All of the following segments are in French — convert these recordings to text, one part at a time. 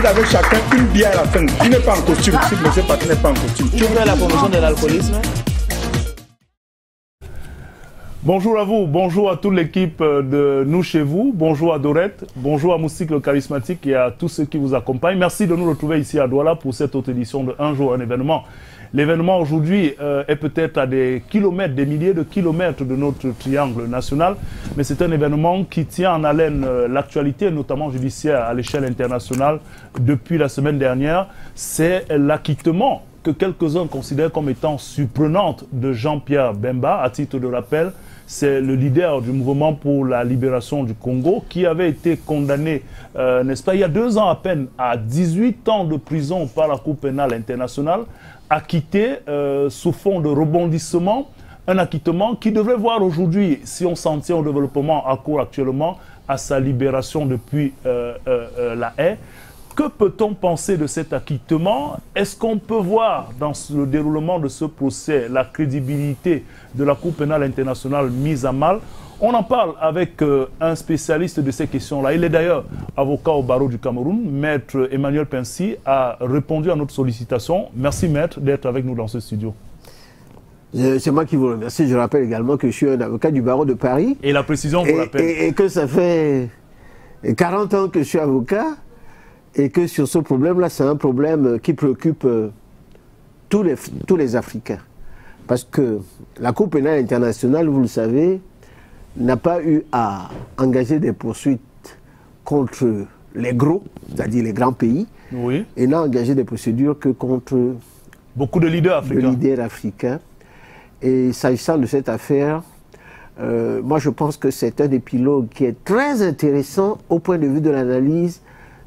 vous avez chacun une bière à la fin. Tu n'es pas en costume. Si M. Patrick n'est pas en costume. Tu fais la promotion de l'alcoolisme? Bonjour à vous, bonjour à toute l'équipe de Nous Chez Vous, bonjour à Dorette, bonjour à Moustique le Charismatique et à tous ceux qui vous accompagnent. Merci de nous retrouver ici à Douala pour cette autre édition de Un jour, un événement. L'événement aujourd'hui est peut-être à des kilomètres, des milliers de kilomètres de notre triangle national, mais c'est un événement qui tient en haleine l'actualité, notamment judiciaire à l'échelle internationale depuis la semaine dernière. C'est l'acquittement que quelques-uns considèrent comme étant surprenante de Jean-Pierre Bemba. À titre de rappel, c'est le leader du mouvement pour la libération du Congo qui avait été condamné, n'est-ce pas, il y a 2 ans à peine, à 18 ans de prison par la Cour pénale internationale, acquitté sous fond de rebondissement, un acquittement qui devrait voir aujourd'hui, si on s'en tient au développement en cours actuellement, à sa libération depuis la haie. Que peut-on penser de cet acquittement? Est-ce qu'on peut voir dans le déroulement de ce procès la crédibilité de la Cour pénale internationale mise à mal? On en parle avec un spécialiste de ces questions-là. Il est d'ailleurs avocat au barreau du Cameroun. Maître Emmanuel Pincy a répondu à notre sollicitation. Merci Maître d'être avec nous dans ce studio. C'est moi qui vous remercie. Je rappelle également que je suis un avocat du barreau de Paris. Et la précision vous l'appelle. Et que ça fait 40 ans que je suis avocat. Et que sur ce problème-là, c'est un problème qui préoccupe tous les Africains. Parce que la Cour pénale internationale, vous le savez, n'a pas eu à engager des poursuites contre les gros, c'est-à-dire les grands pays, oui, et n'a engagé des procédures que contre beaucoup de leaders africains. Et s'agissant de cette affaire, moi je pense que c'est un épilogue qui est très intéressant au point de vue de l'analyse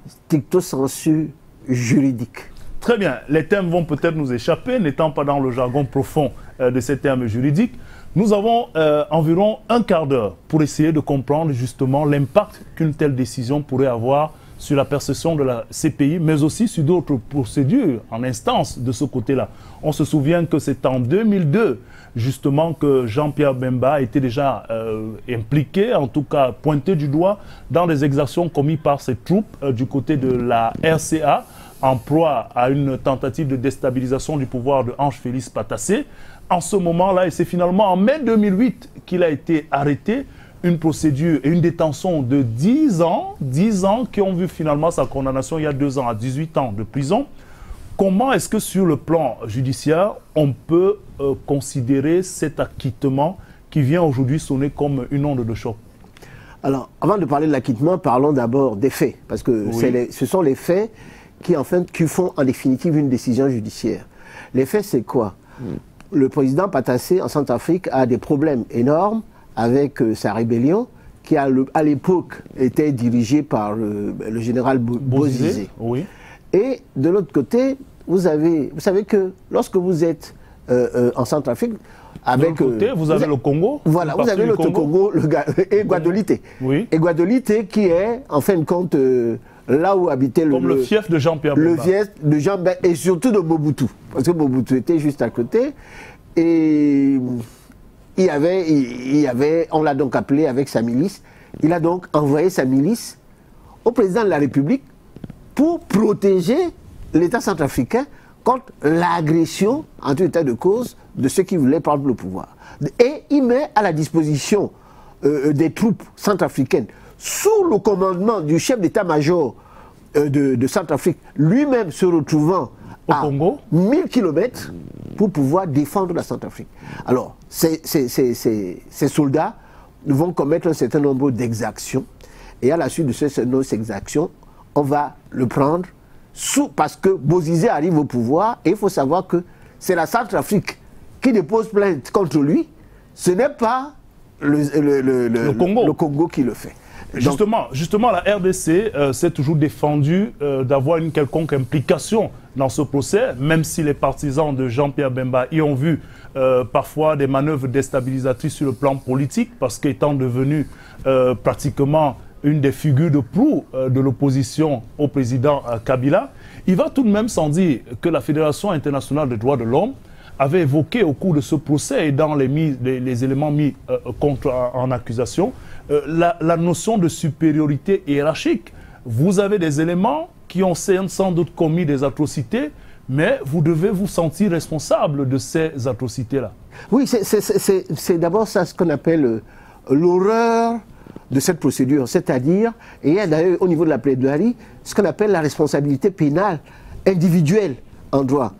stricto sensu juridique. Très bien. Les termes vont peut-être nous échapper, n'étant pas dans le jargon profond de ces termes juridiques. Nous avons environ un quart d'heure pour essayer de comprendre justement l'impact qu'une telle décision pourrait avoir sur la perception de la CPI, mais aussi sur d'autres procédures en instance de ce côté-là. On se souvient que c'est en 2002, justement, que Jean-Pierre Bemba était déjà impliqué, en tout cas pointé du doigt, dans les exactions commises par ses troupes du côté de la RCA, en proie à une tentative de déstabilisation du pouvoir de Ange-Félix Patassé. En ce moment-là, et c'est finalement en mai 2008 qu'il a été arrêté, une procédure et une détention de 10 ans qui ont vu finalement sa condamnation il y a 2 ans à 18 ans de prison. Comment est-ce que sur le plan judiciaire, on peut considérer cet acquittement qui vient aujourd'hui sonner comme une onde de choc? Alors, avant de parler de l'acquittement, parlons d'abord des faits, parce que oui, ce sont les faits qui font en définitive une décision judiciaire. Les faits, c'est quoi? Le président Patassé en Centrafrique a des problèmes énormes avec sa rébellion, qui à l'époque était dirigée par le général Bozizé. Oui. Et de l'autre côté, vous savez que lorsque vous êtes en Centrafrique, avec... De l'autre côté, vous avez le Congo. Voilà, vous avez le Congo et Guadeloupe. Oui. Et Guadeloupe qui est, en fin de compte, là où habitait le fief de Jean-Pierre Bemba. Le fief de Jean-Pierre et surtout de Mobutu. Parce que Mobutu était juste à côté. Et... Il y avait, on l'a donc appelé avec sa milice, il a donc envoyé sa milice au président de la République pour protéger l'État centrafricain contre l'agression, en tout état de cause, de ceux qui voulaient prendre le pouvoir. Et il met à la disposition des troupes centrafricaines, sous le commandement du chef d'état-major de Centrafrique, lui-même se retrouvant au Congo, 1000 km pour pouvoir défendre la Centrafrique. Alors, ces soldats vont commettre un certain nombre d'exactions, et à la suite de ces exactions, on va le prendre parce que Bozizé arrive au pouvoir, et il faut savoir que c'est la Centrafrique qui dépose plainte contre lui, ce n'est pas le Congo qui le fait. Justement, la RDC s'est toujours défendue d'avoir une quelconque implication dans ce procès, même si les partisans de Jean-Pierre Bemba y ont vu parfois des manœuvres déstabilisatrices sur le plan politique, parce qu'étant devenu pratiquement une des figures de proue de l'opposition au président Kabila, il va tout de même sans dire que la Fédération internationale des droits de l'homme avait évoqué au cours de ce procès et dans les éléments mis en accusation, la notion de supériorité hiérarchique. Vous avez des éléments qui ont sans doute commis des atrocités, mais vous devez vous sentir responsable de ces atrocités-là. Oui, c'est d'abord ça ce qu'on appelle l'horreur de cette procédure, c'est-à-dire, et il y a d'ailleurs au niveau de la plaidoirie, ce qu'on appelle la responsabilité pénale individuelle en droit.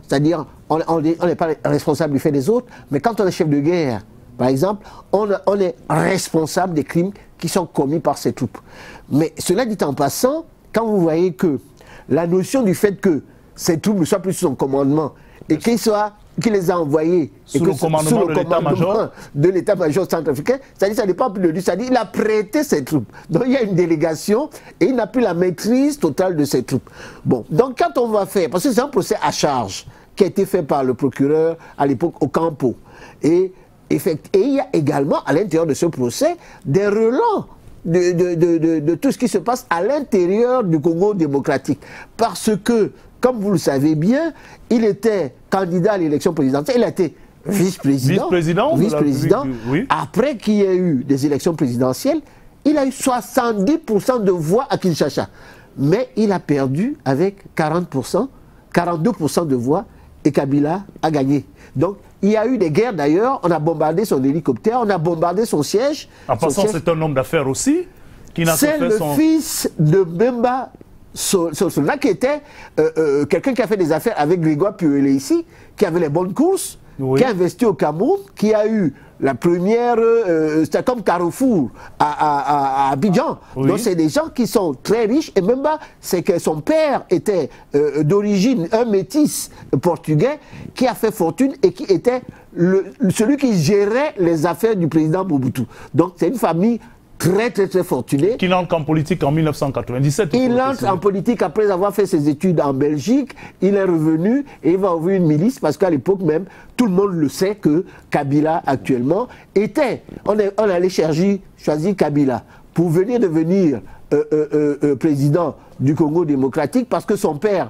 C'est-à-dire, on n'est pas responsable du fait des autres, mais quand on est chef de guerre, par exemple, on est responsable des crimes qui sont commis par ces troupes. Mais cela dit en passant, quand vous voyez que la notion du fait que ces troupes ne soient plus sous son commandement et qu'il les a envoyés sous le commandement de l'état-major centrafricain, c'est-à-dire ça dépend plus de lui, c'est-à-dire il a prêté ses troupes. Donc il y a une délégation et il n'a plus la maîtrise totale de ses troupes. Bon, donc quand on va faire, parce que c'est un procès à charge qui a été fait par le procureur à l'époque au Campo, et il y a également à l'intérieur de ce procès des relents de tout ce qui se passe à l'intérieur du Congo démocratique. Parce que, comme vous le savez bien, il était candidat à l'élection présidentielle, il a été vice-président. Vice-président. Oui. Après qu'il y ait eu des élections présidentielles, il a eu 70% de voix à Kinshasa. Mais il a perdu avec 40%, 42% de voix et Kabila a gagné. Donc, il y a eu des guerres d'ailleurs, on a bombardé son hélicoptère, on a bombardé son siège. En passant, c'est un homme d'affaires aussi qui n'a fait le fils de Bemba Sola, qui était quelqu'un qui a fait des affaires avec Grégoire Piolé ici, qui avait les bonnes courses, oui, qui a investi au Cameroun, qui a eu la première, c'était comme Carrefour à Abidjan. Oui. Donc c'est des gens qui sont très riches, et même c'est que son père était d'origine un métis portugais qui a fait fortune et qui était celui qui gérait les affaires du président Mobutu. Donc c'est une famille très fortuné. Qui entre en politique en 1997. Il entre en politique après avoir fait ses études en Belgique. Il est revenu et il va ouvrir une milice parce qu'à l'époque même, tout le monde le sait que Kabila actuellement était. On allait choisir Kabila pour venir devenir président du Congo démocratique parce que son père,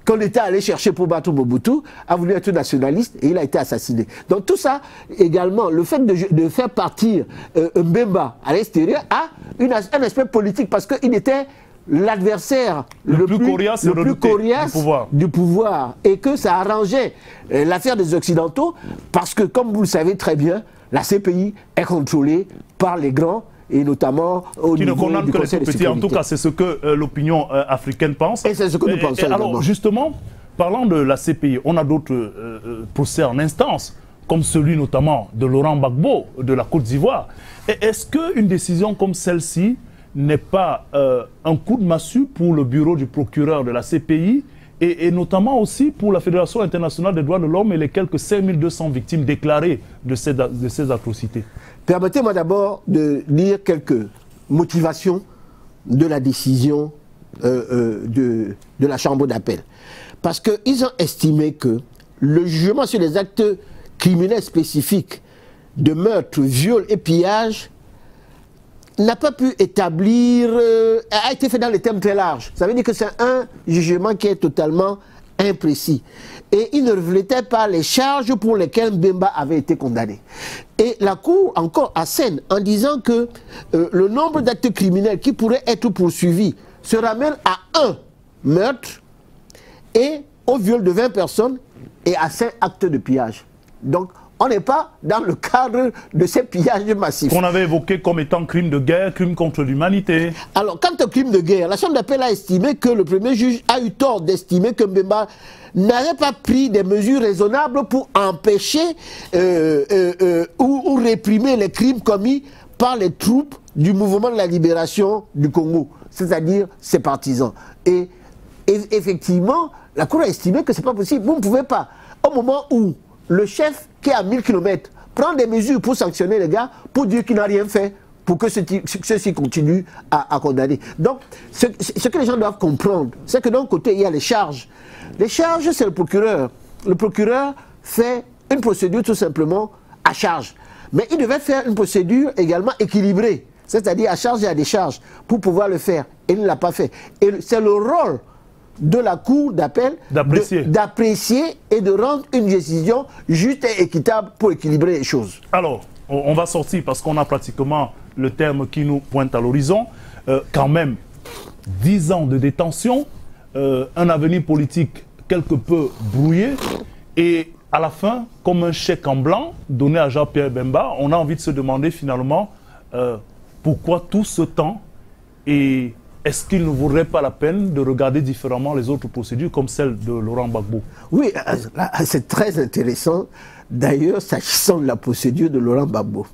qu'on était allé chercher pour battre Mobutu, a voulu être nationaliste et il a été assassiné. Donc tout ça, également, le fait de faire partir Mbemba à l'extérieur a un aspect politique parce qu'il était l'adversaire le plus coriace du pouvoir et que ça arrangeait l'affaire des Occidentaux parce que, comme vous le savez très bien, la CPI est contrôlée par les grands et notamment au niveau du Conseil de sécurité. En tout cas, c'est ce que l'opinion africaine pense. Et c'est ce que nous pensons également. Alors, justement, parlant de la CPI, on a d'autres procès en instance, comme celui notamment de Laurent Gbagbo de la Côte d'Ivoire. Est-ce qu'une décision comme celle-ci n'est pas un coup de massue pour le bureau du procureur de la CPI et notamment aussi pour la Fédération internationale des droits de l'homme et les quelques 5200 victimes déclarées de ces atrocités? Permettez-moi d'abord de lire quelques motivations de la décision de la Chambre d'appel. Parce qu'ils ont estimé que le jugement sur les actes criminels spécifiques de meurtre, viol et pillage n'a pas pu établir, a été fait dans les termes très larges. Ça veut dire que c'est un jugement qui est totalement imprécis. Et il ne reflétait pas les charges pour lesquelles Bemba avait été condamné. Et la Cour encore assène en disant que le nombre d'actes criminels qui pourraient être poursuivis se ramène à 1 meurtre et au viol de 20 personnes et à 5 actes de pillage. Donc, on n'est pas dans le cadre de ces pillages massifs. Qu'on avait évoqué comme étant crime de guerre, crime contre l'humanité. Alors, quant au crime de guerre, la Chambre d'appel a estimé que le premier juge a eu tort d'estimer que Mbemba n'avait pas pris des mesures raisonnables pour empêcher ou réprimer les crimes commis par les troupes du mouvement de la libération du Congo, c'est-à-dire ses partisans. Et effectivement, la Cour a estimé que ce n'est pas possible. Vous ne pouvez pas, au moment où le chef qui est à 1000 km prend des mesures pour sanctionner les gars, pour dire qu'il n'a rien fait, pour que ceux-ci continuent à condamner. Donc, ce que les gens doivent comprendre, c'est que d'un côté, il y a les charges. Les charges, c'est le procureur. Le procureur fait une procédure tout simplement à charge. Mais il devait faire une procédure également équilibrée, c'est-à-dire à charge et à décharge, pour pouvoir le faire. Et il ne l'a pas fait. Et c'est le rôle de la Cour d'appel d'apprécier et de rendre une décision juste et équitable pour équilibrer les choses. Alors, on va sortir parce qu'on a pratiquement le terme qui nous pointe à l'horizon. Quand même, 10 ans de détention, un avenir politique quelque peu brouillé, et à la fin, comme un chèque en blanc donné à Jean-Pierre Bemba, on a envie de se demander finalement pourquoi tout ce temps, et est-ce qu'il ne vaudrait pas la peine de regarder différemment les autres procédures comme celle de Laurent Gbagbo? Oui, c'est très intéressant. D'ailleurs, s'agissant de la procédure de Laurent Gbagbo,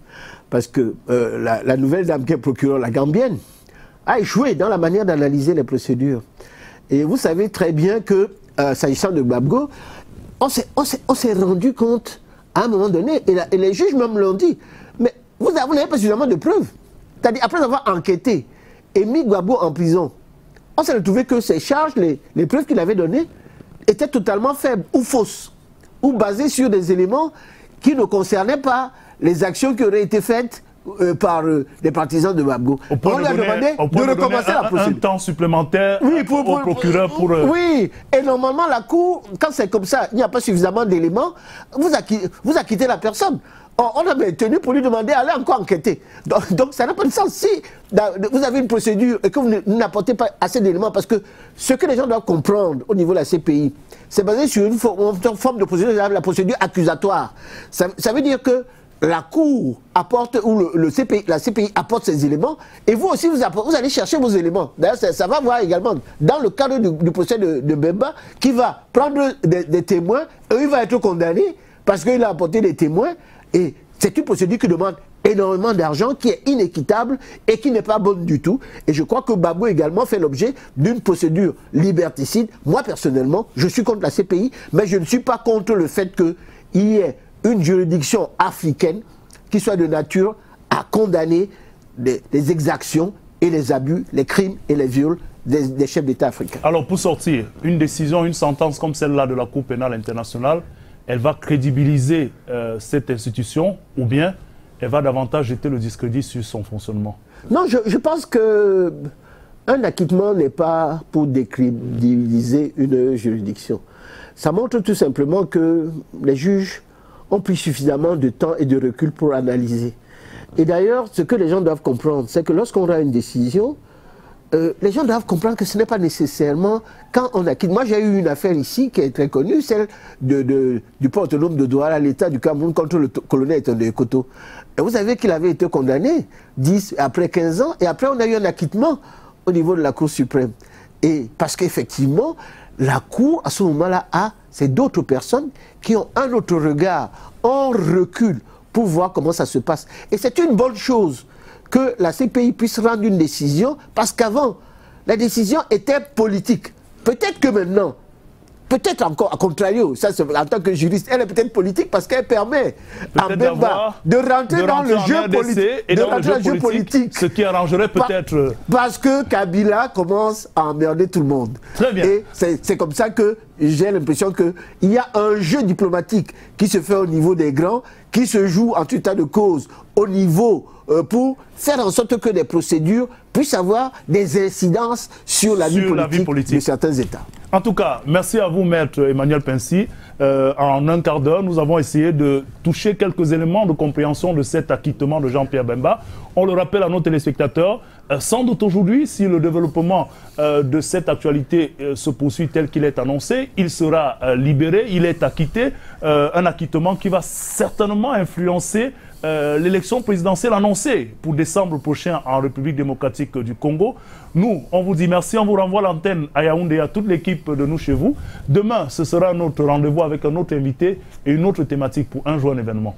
parce que la nouvelle dame qui est procureure, la Gambienne, a échoué dans la manière d'analyser les procédures. Et vous savez très bien que, s'agissant de Gbagbo, on s'est rendu compte à un moment donné, et les juges même l'ont dit, mais vous n'avez pas suffisamment de preuves. C'est-à-dire, après avoir enquêté et mis Gbagbo en prison, on s'est retrouvé que ces charges, les preuves qu'il avait données, étaient totalement faibles ou fausses, ou basées sur des éléments qui ne concernaient pas les actions qui auraient été faites par les partisans de Gbagbo. On lui a demandé de recommencer la procédure. Un temps supplémentaire au procureur pour... Oui, et normalement la Cour, quand c'est comme ça, il n'y a pas suffisamment d'éléments, vous acquittez la personne. On a bien tenu pour lui demander d'aller encore enquêter. Donc ça n'a pas de sens. Si vous avez une procédure et que vous n'apportez pas assez d'éléments, parce que ce que les gens doivent comprendre au niveau de la CPI, c'est basé sur une forme de procédure, la procédure accusatoire. Ça veut dire que la Cour apporte, ou la CPI apporte ses éléments, et vous aussi vous allez chercher vos éléments. D'ailleurs, ça va voir également dans le cadre du procès de Bemba, qui va prendre des témoins, et il va être condamné parce qu'il a apporté des témoins. Et c'est une procédure qui demande énormément d'argent, qui est inéquitable et qui n'est pas bonne du tout. Et je crois que Gbagbo également fait l'objet d'une procédure liberticide. Moi, personnellement, je suis contre la CPI, mais je ne suis pas contre le fait qu'il y ait une juridiction africaine qui soit de nature à condamner les exactions et les abus, les crimes et les viols des chefs d'État africains. Alors, pour sortir, une décision, une sentence comme celle-là de la Cour pénale internationale, elle va crédibiliser cette institution, ou bien elle va davantage jeter le discrédit sur son fonctionnement? Non, je pense qu'un acquittement n'est pas pour décrédibiliser une juridiction. Ça montre tout simplement que les juges ont pris suffisamment de temps et de recul pour analyser. Et d'ailleurs, ce que les gens doivent comprendre, c'est que lorsqu'on a une décision, les gens doivent comprendre que ce n'est pas nécessairement quand on acquitte. Moi, j'ai eu une affaire ici qui est très connue, celle du port autonome de Douala à l'État du Cameroun contre le colonel Etondo Koto. Et vous savez qu'il avait été condamné après 15 ans, et après on a eu un acquittement au niveau de la Cour suprême. Et parce qu'effectivement, la Cour, à ce moment-là, c'est d'autres personnes qui ont un autre regard, un recul pour voir comment ça se passe. Et c'est une bonne chose que la CPI puisse rendre une décision, parce qu'avant, la décision était politique. Peut-être que maintenant, peut-être encore, à contrario, ça, en tant que juriste, elle est peut-être politique parce qu'elle permet à Bemba de rentrer dans le jeu politique. Ce qui arrangerait peut-être... Parce que Kabila commence à emmerder tout le monde. Très bien. Et c'est comme ça que j'ai l'impression qu'il y a un jeu diplomatique qui se fait au niveau des grands, qui se joue en tout état de cause au niveau pour faire en sorte que les procédures puissent avoir des incidences sur la vie politique de certains États. En tout cas, merci à vous, Maître Emmanuel Pensy. En un quart d'heure, nous avons essayé de toucher quelques éléments de compréhension de cet acquittement de Jean-Pierre Bemba. On le rappelle à nos téléspectateurs, sans doute aujourd'hui, si le développement de cette actualité se poursuit tel qu'il est annoncé, il sera libéré, il est acquitté. Un acquittement qui va certainement influencer l'élection présidentielle annoncée pour décembre prochain en République démocratique du Congo. Nous, on vous dit merci, on vous renvoie l'antenne à Yaoundé et à toute l'équipe de Nous Chez Vous. Demain, ce sera notre rendez-vous avec un autre invité et une autre thématique pour un jour un événement.